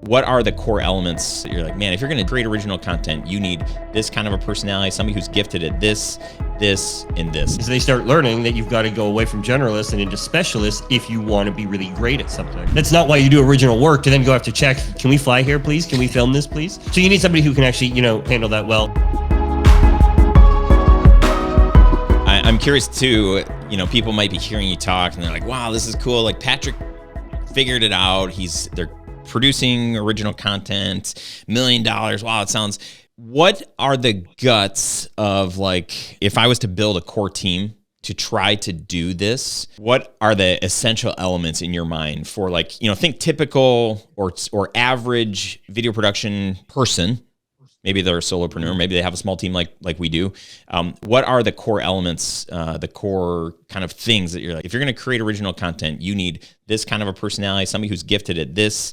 What are the core elements? You're like, man, if you're going to create original content, you need this kind of a personality, somebody who's gifted at this, and this. So they start learning that you've got to go away from generalist and into specialist if you want to be really great at something. That's not why you do original work to then go have to check, can we fly here, please? Can we film this, please? So you need somebody who can actually, handle that well. I'm curious too, people might be hearing you talk and they're like, wow, this is cool. Like Patrick figured it out. They're producing original content, $1 million. Wow, it sounds. What are the guts of, like, if I was to build a core team to try to do this, what are the essential elements in your mind for, like, think typical or average video production person? Maybe they're a solopreneur. Maybe they have a small team like we do. What are the core elements, the core kind of things that you're like, if you're going to create original content, you need this kind of a personality, somebody who's gifted at this,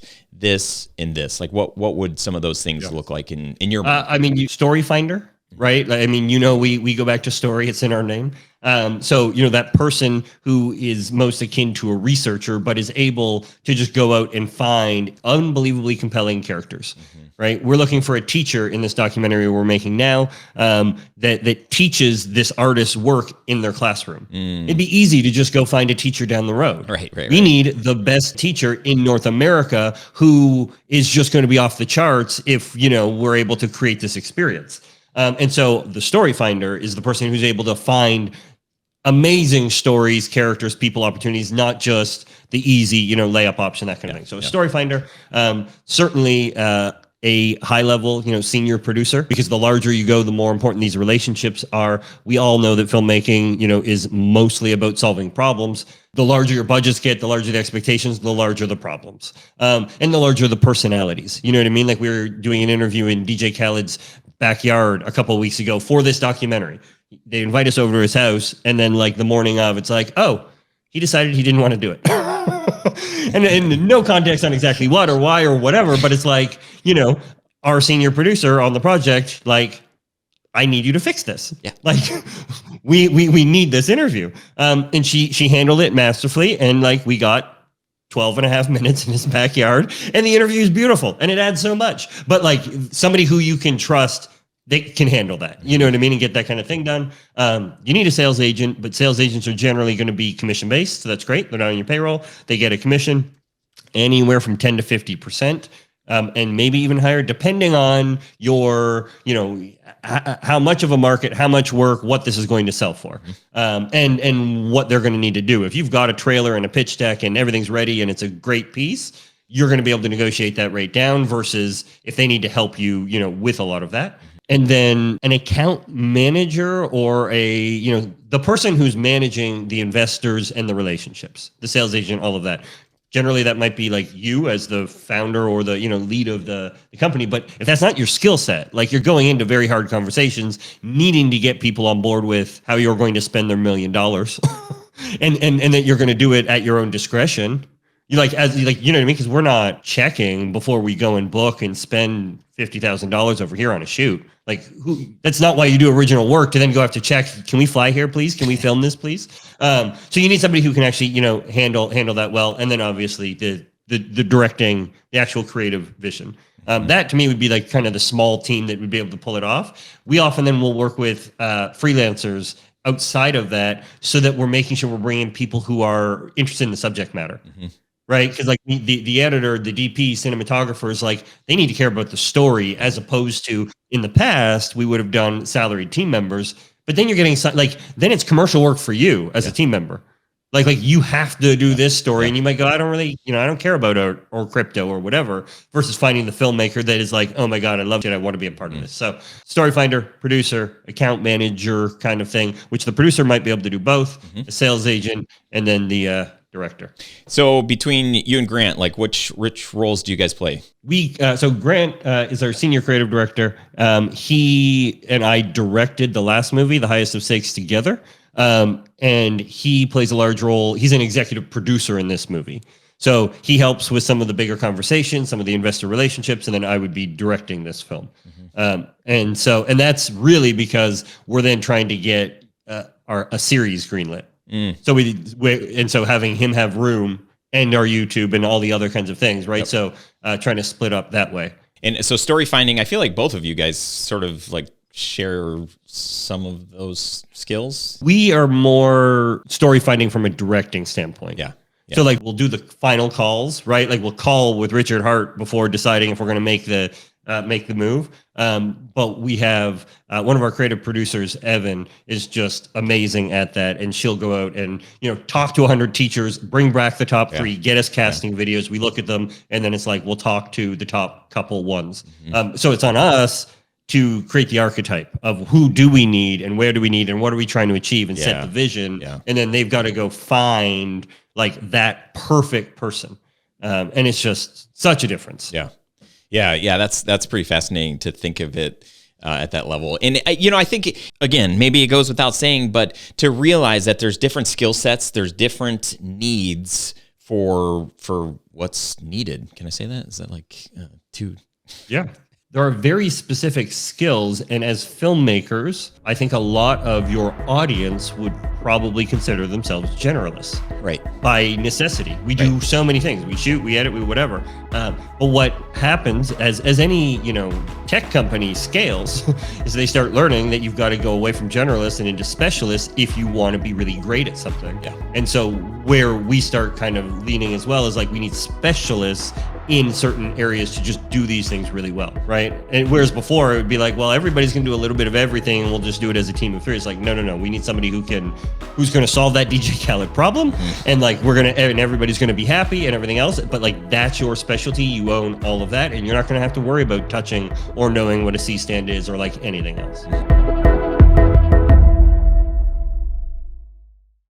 and this. Like, what would some of those things look like in your mind? Story finder, right? We go back to story. It's in our name. So that person who is most akin to a researcher, but is able to just go out and find unbelievably compelling characters. Right? We're looking for a teacher in this documentary we're making now that teaches this artist's work in their classroom. It'd be easy to just go find a teacher down the road. Right. We need the best teacher in North America who is just going to be off the charts if, we're able to create this experience. And so the story finder is the person who's able to find amazing stories, characters, people, opportunities, not just the easy, layup option, that kind of thing. So a story finder, certainly a high level, senior producer, because the larger you go, the more important these relationships are. We all know that filmmaking, is mostly about solving problems. The larger your budgets get, the larger the expectations, the larger the problems, and the larger the personalities. You know what I mean? Like, we were doing an interview in DJ Khaled's backyard a couple of weeks ago for this documentary. They invite us over to his house, and then like the morning of, it's like, oh, he decided he didn't want to do it. and no context on exactly what or why or whatever, but it's like, our senior producer on the project, like, I need you to fix this. Yeah. Like, we need this interview. And she handled it masterfully. And like, we got 12 and a half minutes in his backyard, and the interview is beautiful and it adds so much. But like, somebody who you can trust, they can handle that, you know what I mean, and get that kind of thing done. You need a sales agent, but sales agents are generally going to be commission-based, so that's great. They're not on your payroll. They get a commission anywhere from 10 to 50%, and maybe even higher, depending on your, how much of a market, how much work, what this is going to sell for, and what they're going to need to do. If you've got a trailer and a pitch deck and everything's ready and it's a great piece, you're going to be able to negotiate that rate down versus if they need to help you, with a lot of that. And then an account manager or the person who's managing the investors and the relationships, the sales agent, all of that. Generally, that might be like you as the founder or the lead of the company. But if that's not your skill set, like, you're going into very hard conversations, needing to get people on board with how you're going to spend their $1 million, and that you're going to do it at your own discretion. You know what I mean? Because we're not checking before we go and book and spend $50,000 over here on a shoot. Like, that's not why you do original work to then go have to check, can we fly here, please? Can we film this, please? So you need somebody who can actually, handle that well. And then obviously the directing, the actual creative vision. That to me would be like kind of the small team that would be able to pull it off. We often then will work with freelancers outside of that, so that we're making sure we're bringing people who are interested in the subject matter. Right? Because like the editor, the DP, cinematographers, like, they need to care about the story, as opposed to, in the past, we would have done salaried team members, but then you're getting then it's commercial work for you as a team member. Like you have to do this story, and you might go, I don't really, I don't care about or crypto or whatever, versus finding the filmmaker that is like, oh my God, I love it. I want to be a part of this. So story finder, producer, account manager kind of thing, which the producer might be able to do both, the sales agent, and then the director. So between you and Grant, like, which roles do you guys play? So Grant is our senior creative director. He and I directed the last movie, The Highest of Stakes, together. And he plays a large role. He's an executive producer in this movie. So he helps with some of the bigger conversations, some of the investor relationships, and then I would be directing this film. And that's really because we're then trying to get a series greenlit. So so having him have room and our YouTube and all the other kinds of things, right? Yep. So trying to split up that way. And so story finding, I feel like both of you guys sort of like share some of those skills. We are more story finding from a directing standpoint. Yeah. Yeah. So like we'll do the final calls, right? Like we'll call with Richard Hart before deciding if we're going to make the move. But we have one of our creative producers, Evan, is just amazing at that, and she'll go out and talk to 100 teachers, bring back the top 3, get us casting videos. We look at them, and then it's like we'll talk to the top couple ones. So it's on us to create the archetype of who do we need and where do we need and what are we trying to achieve and set the vision. And then they've got to go find like that perfect person. And it's just such a difference. Yeah. That's pretty fascinating to think of it at that level. And, I think, again, maybe it goes without saying, but to realize that there's different skill sets, there's different needs for what's needed. Can I say that? Is that like too? Yeah. There are very specific skills, and as filmmakers, I think a lot of your audience would probably consider themselves generalists. Right. By necessity. We do so many things. We shoot, we edit, we whatever. But what happens as any, tech company scales is they start learning that you've got to go away from generalists and into specialists if you want to be really great at something. Yeah. And so where we start kind of leaning as well is like we need specialists in certain areas to just do these things really well, right? And whereas before it would be like, well, everybody's gonna do a little bit of everything and we'll just do it as a team of 3. It's like, no. We need somebody who's gonna solve that DJ Khaled problem, and like and everybody's gonna be happy and everything else. But like that's your specialty. You own all of that, and you're not gonna have to worry about touching or knowing what a C stand is or like anything else.